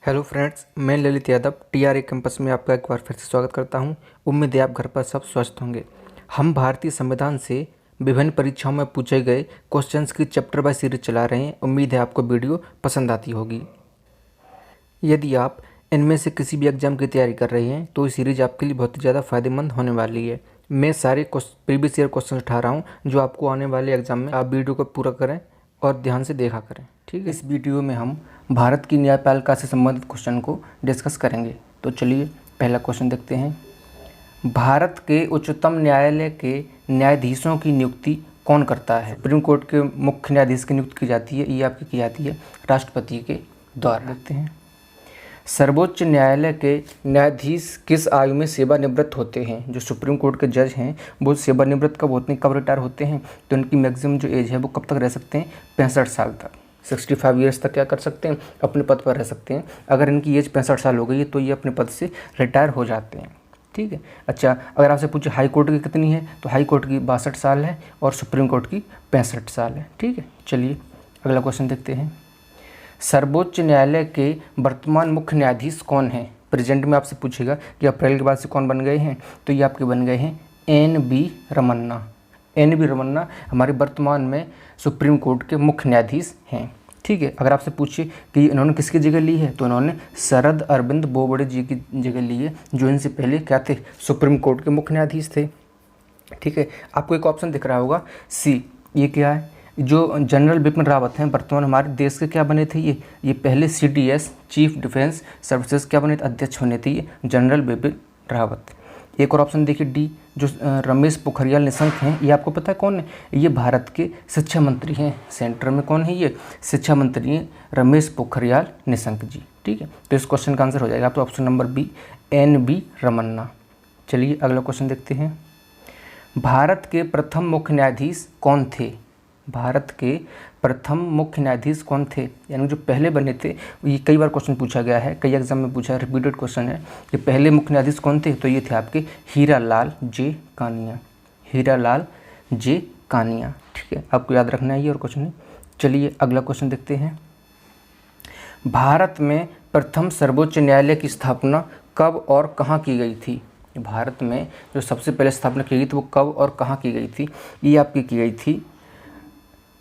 Hello friends, मैं Lalit Yadav TRE campus में आपका एक बार फिर से स्वागत करता हूं। उम्मीद है आप घर पर सब स्वस्थ होंगे। हम भारतीय संविधान से विभिन्न परीक्षाओं में पूछे गए क्वेश्चंस की चैप्टर बाय सीरीज चला रहे हैं। उम्मीद है आपको वीडियो पसंद आती होगी। यदि आप इनमें से किसी भी एग्जाम की तैयारी कर रहे हैं तो ये सीरीज आपके लिए बहुत ही ज़्यादा फ़ायदेमंद होने वाली है। मैं सारे प्रीवियस ईयर क्वेश्चन उठा रहा हूँ जो आपको आने वाले एग्जाम में आप वीडियो को पूरा करें और ध्यान से देखा करें। ठीक है, इस वीडियो में हम भारत की न्यायपालिका से संबंधित क्वेश्चन को डिस्कस करेंगे। तो चलिए पहला क्वेश्चन देखते हैं। भारत के उच्चतम न्यायालय के न्यायाधीशों की नियुक्ति कौन करता है? सुप्रीम कोर्ट के मुख्य न्यायाधीश की नियुक्ति की जाती है, ये आपकी की जाती है राष्ट्रपति के द्वारा। देखते हैं, सर्वोच्च न्यायालय के न्यायाधीश किस आयु में सेवानिवृत्त होते हैं? जो सुप्रीम कोर्ट के जज हैं वो सेवानिवृत्त कब होते हैं, कब रिटायर होते हैं? तो इनकी मैक्सिमम जो एज है वो कब तक रह सकते हैं? 65 साल तक, 65 ईयर्स तक क्या कर सकते हैं? अपने पद पर रह सकते हैं। अगर इनकी एज 65 साल हो गई है तो ये अपने पद से रिटायर हो जाते हैं। ठीक है। अच्छा, अगर आपसे पूछे हाई कोर्ट की कितनी है तो हाई कोर्ट की 62 साल है और सुप्रीम कोर्ट की 65 साल है। ठीक है, चलिए अगला क्वेश्चन देखते हैं। सर्वोच्च न्यायालय के वर्तमान मुख्य न्यायाधीश कौन हैं? प्रेजेंट में आपसे पूछेगा कि अप्रैल के बाद से कौन बन गए हैं, तो ये आपके बन गए हैं एन.बी. रमन्ना। एन.बी. रमन्ना हमारे वर्तमान में सुप्रीम कोर्ट के मुख्य न्यायाधीश हैं। ठीक है। अगर आपसे पूछे कि इन्होंने किसकी जगह ली है तो इन्होंने शरद अरविंद बोबड़े जी की जगह ली है, जो इनसे पहले क्या थे? सुप्रीम कोर्ट के मुख्य न्यायाधीश थे। ठीक है। आपको एक ऑप्शन दिख रहा होगा सी, ये क्या है? जो जनरल बिपिन रावत हैं वर्तमान हमारे देश के क्या बने थे? ये पहले CDS चीफ डिफेंस सर्विसेज क्या बने थे? अध्यक्ष बने थे ये जनरल बिपिन रावत। एक और ऑप्शन देखिए डी, जो रमेश पोखरियाल निशंक हैं, ये आपको पता है कौन है? ये भारत के शिक्षा मंत्री हैं। सेंटर में कौन है? ये शिक्षा मंत्री हैं रमेश पोखरियाल निशंक जी। ठीक है, तो इस क्वेश्चन का आंसर हो जाएगा तो option number B, N B. Ramanna. चलिए अगला क्वेश्चन देखते हैं। भारत के प्रथम मुख्य न्यायाधीश कौन थे? भारत के प्रथम मुख्य न्यायाधीश कौन थे? यानी जो पहले बने थे, ये कई बार क्वेश्चन पूछा गया है, कई एग्जाम में पूछा है, रिपीटेड क्वेश्चन है कि पहले मुख्य न्यायाधीश कौन थे? तो ये थे आपके हीरालाल जे कानिया। हीरालाल जे कानिया। ठीक है, आपको याद रखना है ये और कुछ नहीं। चलिए अगला क्वेश्चन देखते हैं। भारत में प्रथम सर्वोच्च न्यायालय की स्थापना कब और कहाँ की गई थी? भारत में जो सबसे पहले स्थापना की गई थी वो कब और कहाँ की गई थी? ये आपकी की गई थी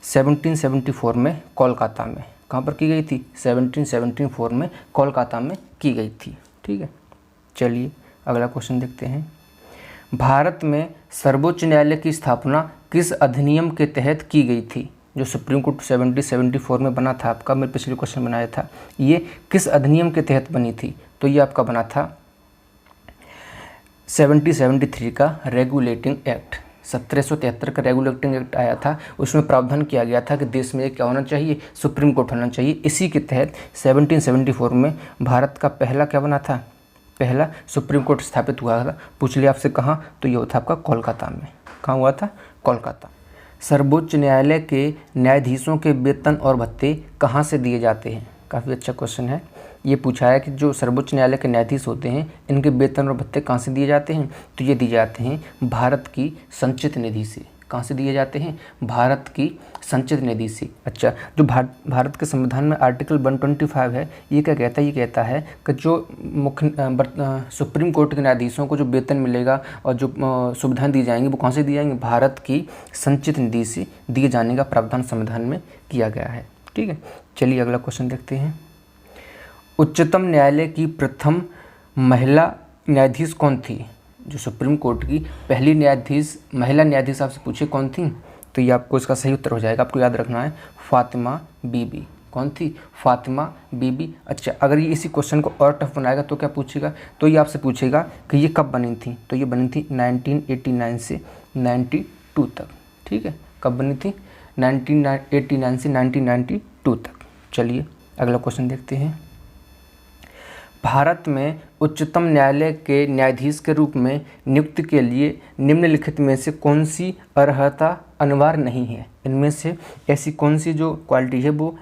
1774 में कोलकाता में। कहाँ पर की गई थी? 1774 में कोलकाता में की गई थी। ठीक है, चलिए अगला क्वेश्चन देखते हैं। भारत में सर्वोच्च न्यायालय की स्थापना किस अधिनियम के तहत की गई थी? जो सुप्रीम कोर्ट 1774 में बना था आपका, मैं पिछले क्वेश्चन बनाया था, ये किस अधिनियम के तहत बनी थी? तो ये आपका बना था 1773 का रेगुलेटिंग एक्ट। 1773 का रेगुलेटिंग एक्ट आया था, उसमें प्रावधान किया गया था कि देश में क्या होना चाहिए? सुप्रीम कोर्ट होना चाहिए। इसी के तहत 1774 में भारत का पहला क्या बना था? पहला सुप्रीम कोर्ट स्थापित हुआ था। पूछ लिया आपसे कहाँ, तो ये था आपका कोलकाता में। कहाँ हुआ था? कोलकाता। सर्वोच्च न्यायालय के न्यायाधीशों के वेतन और भत्ते कहाँ से दिए जाते हैं? काफ़ी अच्छा क्वेश्चन है। ये पूछा है कि जो सर्वोच्च न्यायालय के न्यायाधीश होते हैं इनके वेतन और भत्ते कहाँ से दिए जाते हैं? तो ये दिए जाते हैं भारत की संचित निधि से। कहाँ से दिए जाते हैं? भारत की संचित निधि से। अच्छा, जो भारत के संविधान में आर्टिकल 125 है, ये क्या कहता है? ये कहता है कि जो मुख्य सुप्रीम कोर्ट के न्यायाधीशों को जो वेतन मिलेगा और जो सुविधाएं दी जाएंगी वो कहाँ से दी जाएंगी? भारत की संचित निधि से दिए जाने का प्रावधान संविधान में किया गया है। ठीक है, चलिए अगला क्वेश्चन देखते हैं। उच्चतम न्यायालय की प्रथम महिला न्यायाधीश कौन थी? जो सुप्रीम कोर्ट की पहली महिला न्यायाधीश आपसे पूछे कौन थी, तो ये आपको इसका सही उत्तर हो जाएगा। आपको याद रखना है फातिमा बीबी। कौन थी? फातिमा बीबी। अच्छा, अगर ये इसी क्वेश्चन को और टफ बनाएगा तो क्या पूछेगा? तो ये आपसे पूछेगा कि ये कब बनी थी, तो ये बनी थी 1989 से 92 तक। ठीक है, कब बनी थी? 1989 से 1992 तक। चलिए अगला क्वेश्चन देखते हैं। भारत में उच्चतम न्यायालय के न्यायाधीश के रूप में नियुक्ति के लिए निम्नलिखित में से कौन सी अर्हता अनिवार्य नहीं है? इनमें से ऐसी कौन सी जो क्वालिटी है वो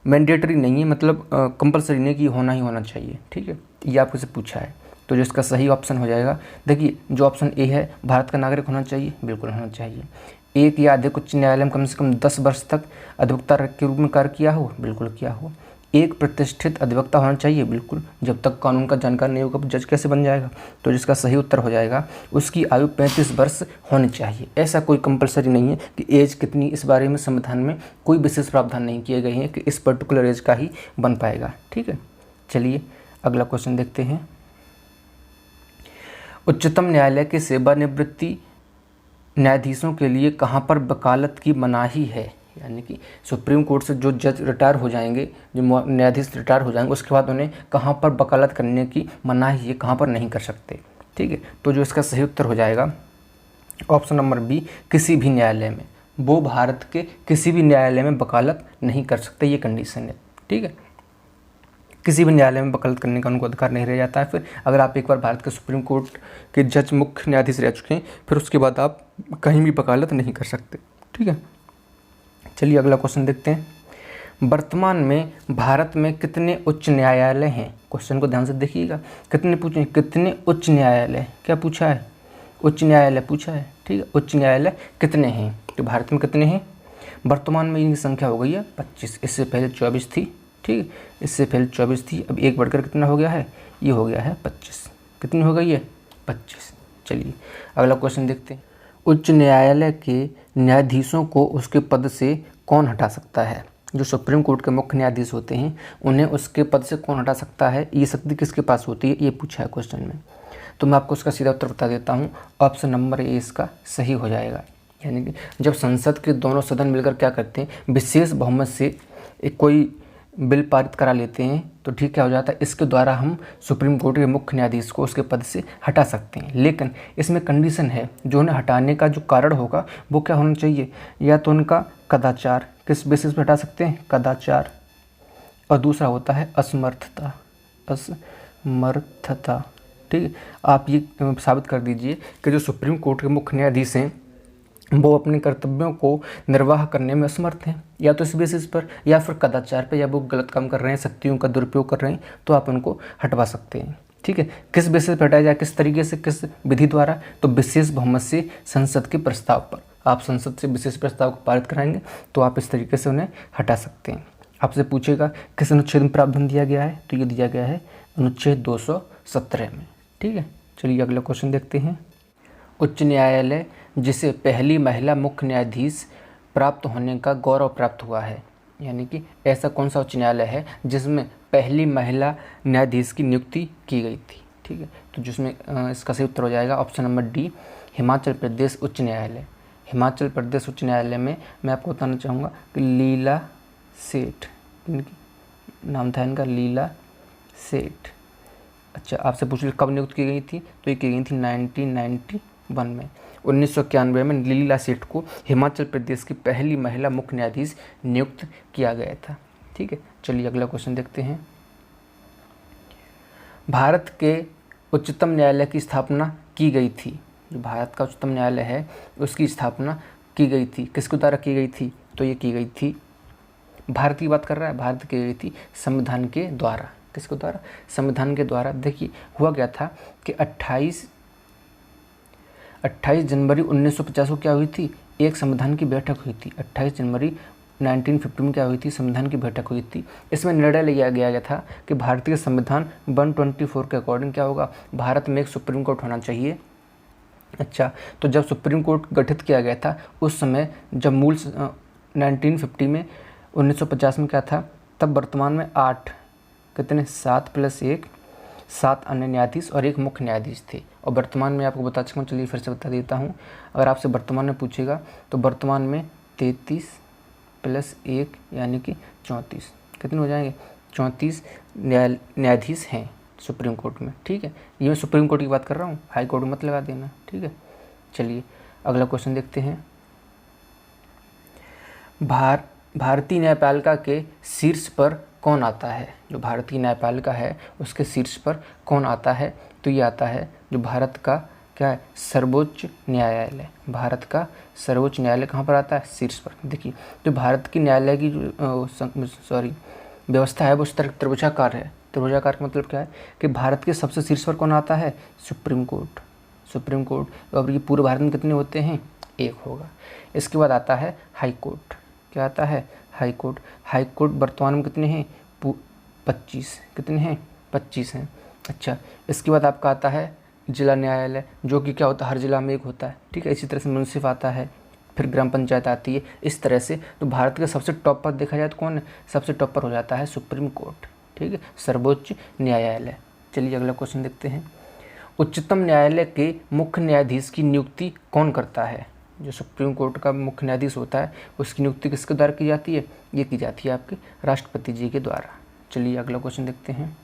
मैंडेटरी नहीं है, मतलब कंपलसरी नहीं कि होना ही होना चाहिए। ठीक है, ये आपको से पूछा है, तो जो इसका सही ऑप्शन हो जाएगा, देखिए जो ऑप्शन ए है, भारत का नागरिक होना चाहिए, बिल्कुल होना चाहिए। एक या अधिक उच्च न्यायालय में कम से कम 10 वर्ष तक अधिवक्ता के रूप में कार्य किया हो, बिल्कुल किया हो। एक प्रतिष्ठित अधिवक्ता होना चाहिए। बिल्कुल, जब तक कानून का जानकार नहीं होगा जज कैसे बन जाएगा। तो जिसका सही उत्तर हो जाएगा उसकी आयु 35 वर्ष होनी चाहिए। ऐसा कोई कंपलसरी नहीं है कि एज कितनी, इस बारे में संविधान में कोई विशेष प्रावधान नहीं किए गए हैं कि इस पर्टिकुलर एज का ही बन पाएगा। ठीक है, चलिए अगला क्वेश्चन देखते हैं। उच्चतम न्यायालय के सेवानिवृत्ति न्यायाधीशों के लिए कहाँ पर वकालत की मनाही है? यानी कि सुप्रीम कोर्ट से जो जज रिटायर हो जाएंगे, जो न्यायाधीश रिटायर हो जाएंगे, उसके बाद उन्हें कहाँ पर वकालत करने की मनाही है, कहाँ पर नहीं कर सकते। ठीक है, तो जो इसका सही उत्तर हो जाएगा ऑप्शन नंबर बी, किसी भी न्यायालय में। वो भारत के किसी भी न्यायालय में वकालत नहीं कर सकते, ये कंडीशन है। ठीक है, किसी भी न्यायालय में वकालत करने का उनको अधिकार नहीं रह जाता है। फिर अगर आप एक बार भारत के सुप्रीम कोर्ट के जज मुख्य न्यायाधीश रह चुके हैं, फिर उसके बाद आप कहीं भी वकालत नहीं कर सकते। ठीक है, चलिए अगला क्वेश्चन देखते हैं। वर्तमान में भारत में कितने उच्च न्यायालय हैं? क्वेश्चन को ध्यान से देखिएगा। कितने पूछे? कितने उच्च न्यायालय, क्या पूछा है? उच्च न्यायालय पूछा है। ठीक है, उच्च न्यायालय कितने हैं? तो भारत में कितने हैं? वर्तमान में इनकी संख्या हो गई है 25। इससे पहले 24 थी। ठीक है, इससे पहले 24 थी, अब एक बढ़कर कितना हो गया है? ये हो गया है 25। कितनी हो गई है? 25। चलिए अगला क्वेश्चन देखते हैं। उच्च न्यायालय के न्यायाधीशों को उसके पद से कौन हटा सकता है? जो सुप्रीम कोर्ट के मुख्य न्यायाधीश होते हैं उन्हें उसके पद से कौन हटा सकता है? ये शक्ति किसके पास होती है? ये पूछा है क्वेश्चन में। तो मैं आपको उसका सीधा उत्तर बता देता हूँ। ऑप्शन नंबर ए इसका सही हो जाएगा। यानी कि जब संसद के दोनों सदन मिलकर क्या करते हैं, विशेष बहुमत से एक कोई बिल पारित करा लेते हैं, तो ठीक क्या हो जाता है, इसके द्वारा हम सुप्रीम कोर्ट के मुख्य न्यायाधीश को उसके पद से हटा सकते हैं। लेकिन इसमें कंडीशन है, जो उन्हें हटाने का जो कारण होगा वो क्या होना चाहिए? या तो उनका कदाचार, किस बेसिस पर हटा सकते हैं? कदाचार। और दूसरा होता है असमर्थता। असमर्थता। ठीक है, आप ये साबित कर दीजिए कि जो सुप्रीम कोर्ट के मुख्य न्यायाधीश हैं वो अपने कर्तव्यों को निर्वाह करने में असमर्थ हैं, या तो इस बेसिस पर, या फिर कदाचार पे, या वो गलत काम कर रहे हैं, शक्तियों का दुरुपयोग कर रहे हैं, तो आप उनको हटवा सकते हैं। ठीक है, किस बेसिस पर हटाया जाए, किस तरीके से, किस विधि द्वारा? तो विशेष बहुमत से संसद के प्रस्ताव पर। आप संसद से विशेष प्रस्ताव को पारित कराएंगे तो आप इस तरीके से उन्हें हटा सकते हैं। आपसे पूछेगा किस अनुच्छेद में प्रावधान दिया गया है, तो ये दिया गया है अनुच्छेद 217 में। ठीक है, चलिए अगला क्वेश्चन देखते हैं। उच्च न्यायालय जिसे पहली महिला मुख्य न्यायाधीश प्राप्त होने का गौरव प्राप्त हुआ है, यानी कि ऐसा कौन सा उच्च न्यायालय है जिसमें पहली महिला न्यायाधीश की नियुक्ति की गई थी? ठीक है, तो जिसमें इसका सही उत्तर हो जाएगा option number D, Himachal Pradesh उच्च न्यायालय। हिमाचल प्रदेश उच्च न्यायालय में मैं आपको बताना चाहूँगा कि लीला सेठ, इनकी नाम था इनका लीला सेठ। अच्छा, आपसे पूछ कब नियुक्त की गई थी? तो ये की गई थी 1991 में। 1991 में लीला सेठ को हिमाचल प्रदेश की पहली महिला मुख्य न्यायाधीश नियुक्त किया गया था। ठीक है, चलिए अगला क्वेश्चन देखते हैं। भारत के उच्चतम न्यायालय की स्थापना की गई थी। जो भारत का उच्चतम न्यायालय है उसकी स्थापना की गई थी, किसके द्वारा की गई थी? तो ये की गई थी, भारत की बात कर रहा है, भारत की गई थी संविधान के द्वारा। किसके द्वारा? संविधान के द्वारा। देखिए हुआ क्या था कि 28 जनवरी 1950 को क्या हुई थी? एक संविधान की बैठक हुई थी। 28 जनवरी 1950 में क्या हुई थी? संविधान की बैठक हुई थी। इसमें निर्णय लिया गया था कि भारतीय संविधान 124 के अकॉर्डिंग क्या होगा, भारत में एक सुप्रीम कोर्ट होना चाहिए। अच्छा, तो जब सुप्रीम कोर्ट गठित किया गया था उस समय, जब मूल 1950 में 1950 में क्या था, तब वर्तमान में 8 कितने 7 + 1 7 अन्य न्यायाधीश और एक मुख्य न्यायाधीश थे। और वर्तमान में आपको बता चुका हूँ, चलिए फिर से बता देता हूँ। अगर आपसे वर्तमान में पूछेगा तो वर्तमान में 33 + 1 यानी कि 34 कितने हो जाएंगे? 34 न्यायाधीश हैं सुप्रीम कोर्ट में। ठीक है, ये मैं सुप्रीम कोर्ट की बात कर रहा हूँ, हाई कोर्ट मत लगा देना। ठीक है, चलिए अगला क्वेश्चन देखते हैं। भारतीय न्यायपालिका के शीर्ष पर कौन आता है? जो भारतीय न्यायपालिका है उसके शीर्ष पर कौन आता है? तो ये आता है जो भारत का क्या है, सर्वोच्च न्यायालय। भारत का सर्वोच्च न्यायालय कहाँ पर आता है? शीर्ष पर। देखिए जो भारत की न्यायालय की व्यवस्था है वो त्रिभुजाकार है। त्रिभुजाकार का मतलब क्या है कि भारत के सबसे शीर्ष पर कौन आता है? Supreme court. Supreme court. और ये पूरे भारत में कितने होते हैं? एक होगा। इसके बाद आता है हाई कोर्ट। क्या आता है? High court. हाई कोर्ट वर्तमान में कितने हैं? 25, कितने हैं? 25 हैं। अच्छा, इसके बाद आपका आता है जिला न्यायालय, जो कि क्या होता है, हर जिला में एक होता है, ठीक है। इसी तरह से मुंसिफ आता है, फिर ग्राम पंचायत आती है, इस तरह से। तो भारत का सबसे टॉप पर देखा जाए तो कौन है? सबसे टॉप पर हो जाता है सुप्रीम कोर्ट, ठीक है, सर्वोच्च न्यायालय। चलिए अगला क्वेश्चन देखते हैं। उच्चतम न्यायालय के मुख्य न्यायाधीश की नियुक्ति कौन करता है? जो सुप्रीम कोर्ट का मुख्य न्यायाधीश होता है उसकी नियुक्ति किसके द्वारा की जाती है? ये की जाती है आपके राष्ट्रपति जी के द्वारा। चलिए अगला क्वेश्चन देखते हैं।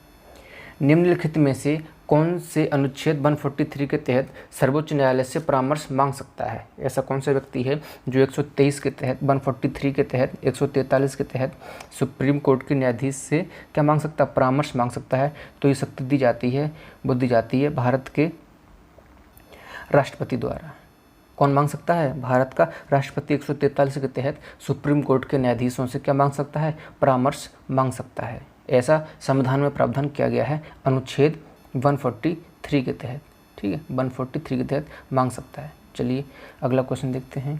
निम्नलिखित में से कौन से अनुच्छेद 143 के तहत सर्वोच्च न्यायालय से परामर्श मांग सकता है? ऐसा कौन सा व्यक्ति है जो 123 के तहत, 143 के तहत, 143 के तहत सुप्रीम कोर्ट के न्यायाधीश से क्या मांग सकता है? परामर्श मांग सकता है। तो ये शक्ति दी जाती है, बुद्धि जाती है भारत के राष्ट्रपति द्वारा। कौन मांग सकता है? भारत का राष्ट्रपति 143 के तहत सुप्रीम कोर्ट के न्यायाधीशों से क्या मांग सकता है? परामर्श मांग सकता है। ऐसा संविधान में प्रावधान किया गया है अनुच्छेद 143 के तहत, ठीक है, 143 के तहत मांग सकता है। चलिए अगला क्वेश्चन देखते हैं।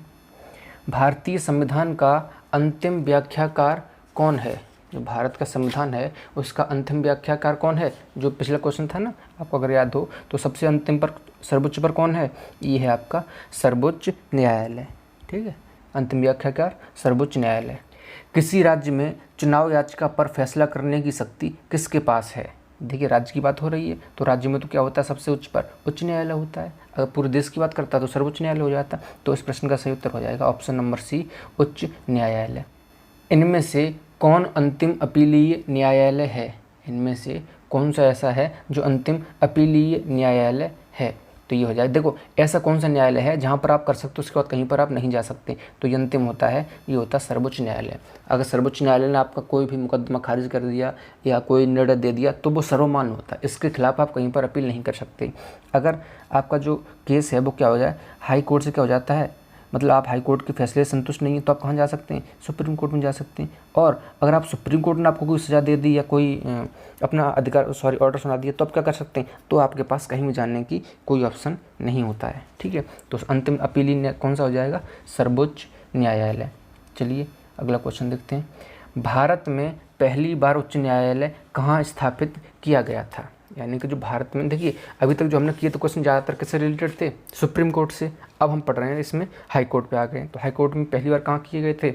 भारतीय संविधान का अंतिम व्याख्याकार कौन है? जो भारत का संविधान है उसका अंतिम व्याख्याकार कौन है? जो पिछला क्वेश्चन था ना, आपको अगर याद हो तो सबसे अंतिम पर, सर्वोच्च पर कौन है? ये है आपका सर्वोच्च न्यायालय, ठीक है, अंतिम व्याख्याकार सर्वोच्च न्यायालय। किसी राज्य में चुनाव याचिका पर फैसला करने की शक्ति किसके पास है? देखिए राज्य की बात हो रही है तो राज्य में तो क्या होता है? सबसे उच्च पर उच्च न्यायालय होता है। अगर पूरे देश की बात करता है तो सर्वोच्च न्यायालय हो जाता। तो इस प्रश्न का सही उत्तर हो जाएगा ऑप्शन नंबर सी, उच्च न्यायालय। इनमें से कौन अंतिम अपीलीय न्यायालय है? इनमें से कौन सा ऐसा है जो अंतिम अपीलीय न्यायालय है? तो ये हो जाए, देखो ऐसा कौन सा न्यायालय है जहाँ पर आप कर सकते हो उसके बाद कहीं पर आप नहीं जा सकते, तो ये अंतिम होता है, ये होता है सर्वोच्च न्यायालय। अगर सर्वोच्च न्यायालय ने आपका कोई भी मुकदमा खारिज कर दिया या कोई निर्णय दे दिया तो वो सर्वमान्य होता है, इसके खिलाफ आप कहीं पर अपील नहीं कर सकते। अगर आपका जो केस है वो क्या हो जाए, हाई कोर्ट से क्या हो जाता है, मतलब आप हाई कोर्ट के फैसले से संतुष्ट नहीं है तो आप कहाँ जा सकते हैं? सुप्रीम कोर्ट में जा सकते हैं। और अगर आप सुप्रीम कोर्ट ने आपको कोई सज़ा दे दी या कोई अपना ऑर्डर सुना दिया तो आप क्या कर सकते हैं? तो आपके पास कहीं भी जाने की कोई ऑप्शन नहीं होता है, ठीक है। तो अंतिम अपीली कौन सा हो जाएगा? सर्वोच्च न्यायालय। चलिए अगला क्वेश्चन देखते हैं। भारत में पहली बार उच्च न्यायालय कहाँ स्थापित किया गया था? यानी कि जो भारत में, देखिए अभी तक जो हमने किए तो क्वेश्चन ज़्यादातर किससे रिलेटेड थे? सुप्रीम कोर्ट से। अब हम पढ़ रहे हैं इसमें हाई कोर्ट पे आ गए। तो हाई कोर्ट में पहली बार कहाँ किए गए थे?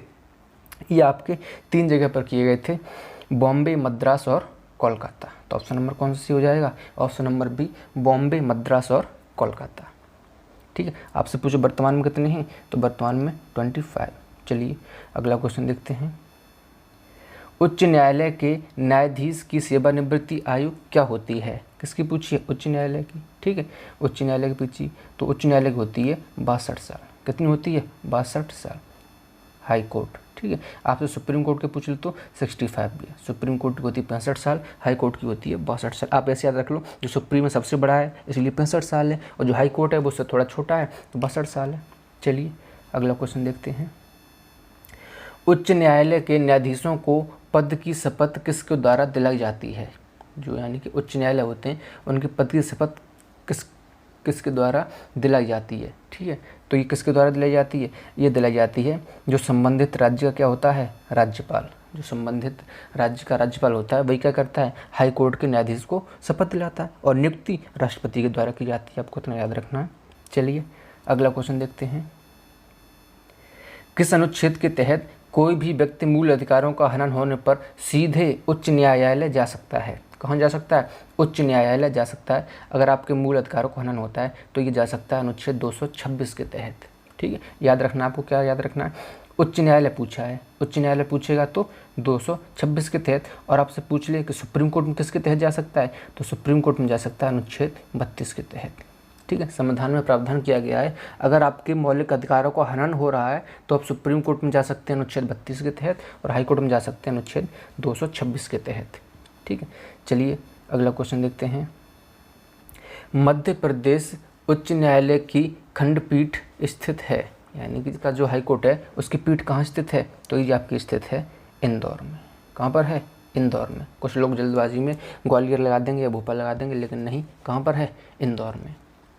ये आपके 3 जगह पर किए गए थे, बॉम्बे, मद्रास और कोलकाता। तो ऑप्शन नंबर कौन सी हो जाएगा? Option number B, Bombay, Madras और कोलकाता, ठीक है। आपसे पूछो वर्तमान में कितने हैं? तो वर्तमान में 25। चलिए अगला क्वेश्चन देखते हैं। उच्च न्यायालय के न्यायाधीश की सेवानिवृत्ति आयु क्या होती है? किसकी पूछी है? उच्च न्यायालय की, ठीक है, उच्च न्यायालय की पूछी। तो उच्च न्यायालय की होती है 62 साल। कितनी होती है? 62 साल। हाई कोर्ट, ठीक है। आपसे सुप्रीम कोर्ट के पूछ लो तो 65 भी है। सुप्रीम कोर्ट की होती है 65 साल, हाई कोर्ट की होती है 62 साल। आप ऐसे याद रख लो, जो सुप्रीम में सबसे बड़ा है इसलिए 65 साल है, और जो हाई कोर्ट है वो उससे थोड़ा छोटा है तो 62 साल है। चलिए अगला क्वेश्चन देखते हैं। उच्च न्यायालय के न्यायाधीशों को पद की शपथ किसके द्वारा दिलाई जाती है? जो यानी कि उच्च न्यायालय होते हैं उनके पद की शपथ किसके द्वारा दिलाई जाती है? ठीक है, तो ये किसके द्वारा दिलाई जाती है? ये दिलाई जाती है जो संबंधित राज्य का क्या होता है? राज्यपाल। जो संबंधित राज्य का राज्यपाल होता है वही क्या करता है? हाई कोर्ट के न्यायाधीश को शपथ दिलाता है, और नियुक्ति राष्ट्रपति के द्वारा की जाती है। आपको इतना याद रखना है। चलिए अगला क्वेश्चन देखते हैं। किस अनुच्छेद के तहत कोई भी व्यक्ति मूल अधिकारों का हनन होने पर सीधे उच्च न्यायालय जा सकता है? कहाँ जा सकता है? उच्च न्यायालय जा सकता है। अगर आपके मूल अधिकारों को हनन होता है तो ये जा सकता है अनुच्छेद 226 के तहत। ठीक है, याद रखना, आपको क्या याद रखना है? उच्च न्यायालय पूछा है, उच्च न्यायालय पूछेगा तो 226 के तहत, और आपसे पूछ ले कि सुप्रीम कोर्ट में किसके तहत जा सकता है, तो सुप्रीम कोर्ट में जा सकता है अनुच्छेद 32 के तहत। ठीक है, संविधान में प्रावधान किया गया है अगर आपके मौलिक अधिकारों का हनन हो रहा है तो आप सुप्रीम कोर्ट में जा सकते हैं अनुच्छेद 32 के तहत, और हाई कोर्ट में जा सकते हैं अनुच्छेद 226 के तहत। ठीक है, चलिए अगला क्वेश्चन देखते हैं। मध्य प्रदेश उच्च न्यायालय की खंडपीठ स्थित है, यानी कि इसका जो हाई कोर्ट है उसकी पीठ कहाँ स्थित है? तो ये आपकी स्थित है इंदौर में। कहाँ पर है? इंदौर में। कुछ लोग जल्दबाजी में ग्वालियर लगा देंगे या भोपाल लगा देंगे, लेकिन नहीं, कहाँ पर है? इंदौर में।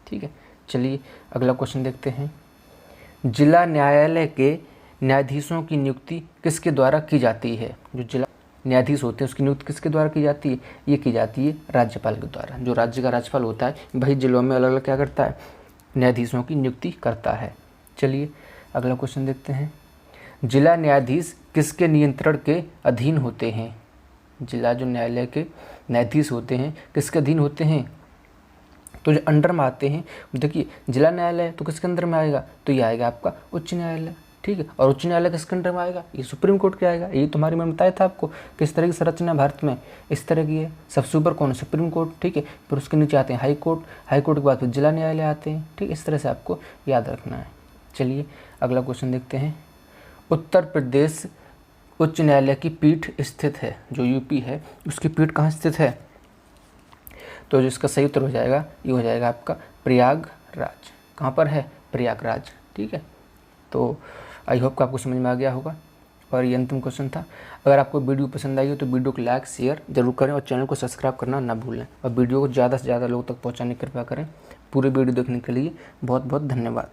ठीक है, चलिए अगला क्वेश्चन देखते हैं। जिला न्यायालय के न्यायाधीशों की नियुक्ति किसके द्वारा की जाती है? जो जिला न्यायाधीश होते हैं उसकी नियुक्ति किसके द्वारा की जाती है? ये की जाती है राज्यपाल के द्वारा। जो राज्य का राज्यपाल होता है वही जिलों में अलग अलग क्या करता है? न्यायाधीशों की नियुक्ति करता है। चलिए अगला क्वेश्चन देखते हैं। जिला न्यायाधीश किसके नियंत्रण के अधीन होते हैं? जिला जो न्यायालय के न्यायाधीश होते हैं किसके अधीन होते हैं? तो जो अंडर में आते हैं, देखिए जिला न्यायालय तो किसके अंदर में आएगा? तो ये आएगा आपका उच्च न्यायालय, ठीक है। और उच्च न्यायालय किसके अंडर में आएगा? ये सुप्रीम कोर्ट के आएगा। ये तुम्हारी मैंने बताया था आपको किस तरह की संरचना भारत में इस तरह की है। सबसे ऊपर कौन है? सुप्रीम कोर्ट, ठीक है। फिर उसके नीचे आते हैं हाई कोर्ट, हाई कोर्ट के बाद फिर जिला न्यायालय आते हैं, ठीक। इस तरह से आपको याद रखना है। चलिए अगला क्वेश्चन देखते हैं। उत्तर प्रदेश उच्च न्यायालय की पीठ स्थित है, जो यूपी है उसकी पीठ कहाँ स्थित है? तो जो इसका सही उत्तर हो जाएगा ये हो जाएगा आपका प्रयागराज। कहाँ पर है? प्रयागराज, ठीक है। तो आई होप कि आपको समझ में आ गया होगा और ये अंतिम क्वेश्चन था। अगर आपको वीडियो पसंद आई हो तो वीडियो को लाइक शेयर जरूर करें और चैनल को सब्सक्राइब करना ना भूलें और वीडियो को ज़्यादा से ज़्यादा लोगों तक पहुँचाने की कृपया करें। पूरे वीडियो देखने के लिए बहुत बहुत धन्यवाद।